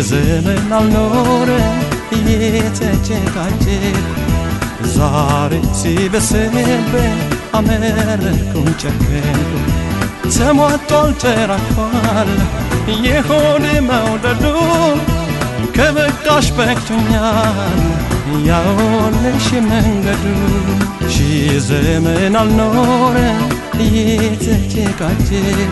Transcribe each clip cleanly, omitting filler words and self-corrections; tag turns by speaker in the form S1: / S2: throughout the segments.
S1: ዘመን አልኖረም እየተጨቃጨቅ ዛሬ ሲበስብኝ አመረርኩኝ ጨከንኩ ተሟጧል ተራክፏል የሆነ መውደዱ ከበቃሽ በቅቶኛል ያውልሽ መንገዱ ዘመን አልኖረም እየተጨቃጨቅ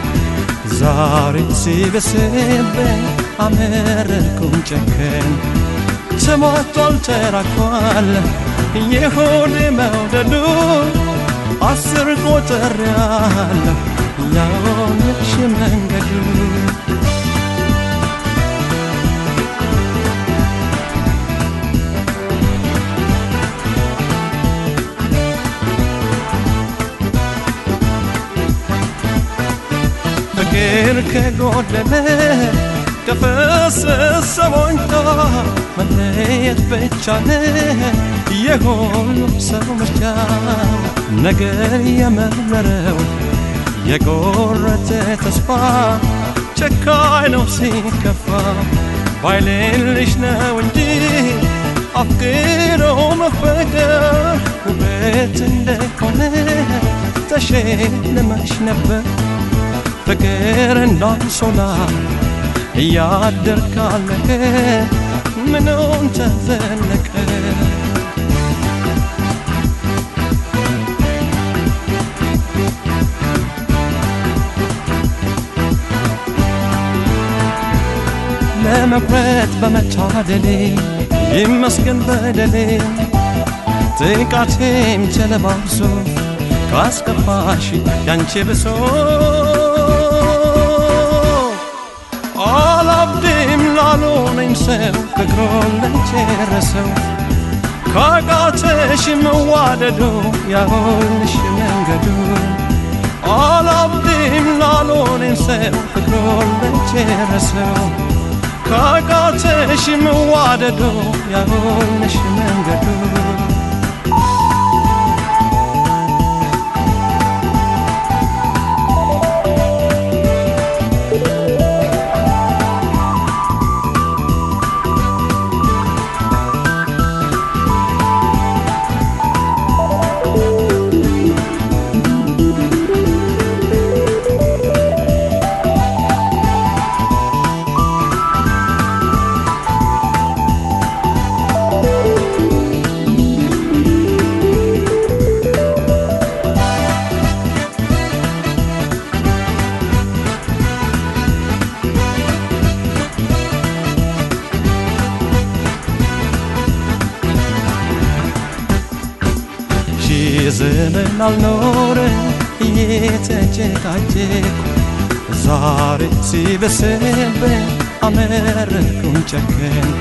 S1: ዛሬ ሲበስብኝ አመረርኩኝ ጨከንኩ ተሟጧል ተራክፏል የሆነ መውደዱ 10 ቆጥሬያለሁ ያውልሽ መንገዱ ፍቅር ከጎደለ ከፈሰሰ ሞኝቶ መለየት ብቻ ነው የሁሉም ሰው ምርጫ ነገር የመረረው የቆረጠ ተስፋ ጨካኝ ነው ሲከፋ ባይልልሽ ነው እንጂ አፍቅሮ መፈቀር ውበት እንደሆነ ተሸልመሽ ነበር ፍቅር እንዳንሶላ እያደር ካለቀ ምኑን ተዘለቀ ለመቁረጥ በመታደሌ ይመስገን በደሌ ጥቃቴም ተለባብሶ ካስከፋሽ ያንቺ ብሶ አላብድም ላልሆነኝ ሰው ፍቅሩን ለጨረሰው ካቃተሽ መዋደዱ ያውልሽ መንገዱ አላብድም ላልሆነኝ ሰው ፍቅሩን ለጨረሰው ካቃተሽ መዋደዱ ያውልሽ መንገዱ ዘመን አልኖረም እየተጨቃጨቅ ዛሬ ሲበስብኝ አመረርኩኝ ጨከንኩ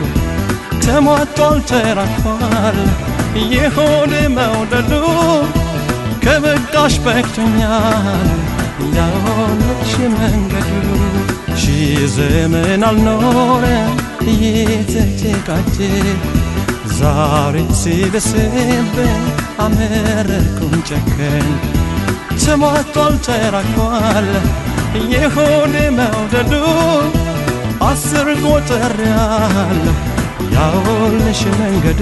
S1: ተሟጧል ተራክፏል የሆነ መውደዱ ከበቃሽ በቅቶኛል ያውልሽ መንገዱ ዘመን አልኖረም እየተጨቃጨቅ ዛሬ ሲበስብኝ አመረርኩኝ ጨከንኩ ተሟጧል ተራክፏል የሆነ መውደዱ 10 ቆጥሬያለሁ ያውልሽ መንገዱ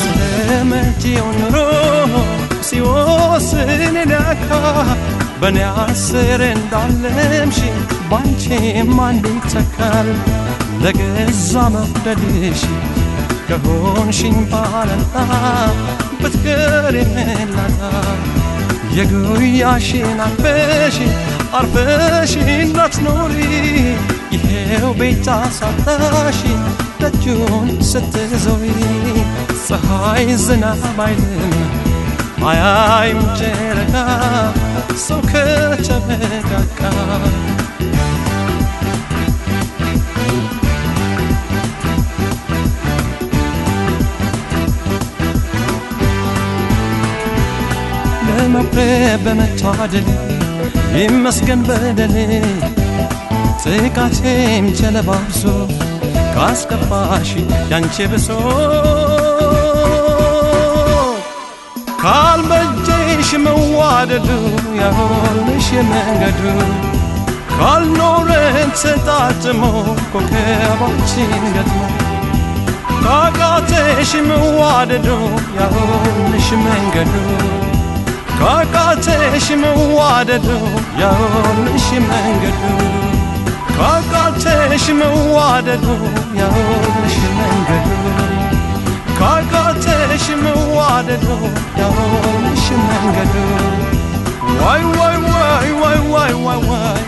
S1: ስለመጪው ኑሮ ሲወስን ለካ በኔ አስር እንዳለምሽ ባንቺም አንድ ይተካል ለገዛ መውደድሽ ከሆንሽኝ ባለንታ ብትቀሪ መላታ የጉያሽን አቅፈሽ አርፈሽ እንዳትኖሪ ይሄው ቤት አሳጣሽ ደጁን ስትዞሪ ፀሐይ ዝናብ አይልም አያይም ጨረቃ ሰው ከተበቃቃ ለመቁረጥ በመታደሌ ይመስገን በደሌ ጥቃቴም ተለባብሶ ካስከፋሽ ያንቺ ብሶ ካልበጀሽ መዋደዱ ያሆንሽ መንገዱ ካልኖረን ተጣጥሞ ኮከባችን ገጥሞ ካቃተሽ መዋደዱ ያሆንሽ መንገዱ ካቃተሽ መዋደዱ ያሆንሽ መንገዱ ካቃተሽ መዋደዱ ያሆንሽ መንገዱ ካቃተሽ መዋደዱ ያሆንሽ መንገዱ ዋይ ዋይ ዋይ ዋይ ዋይ ዋይ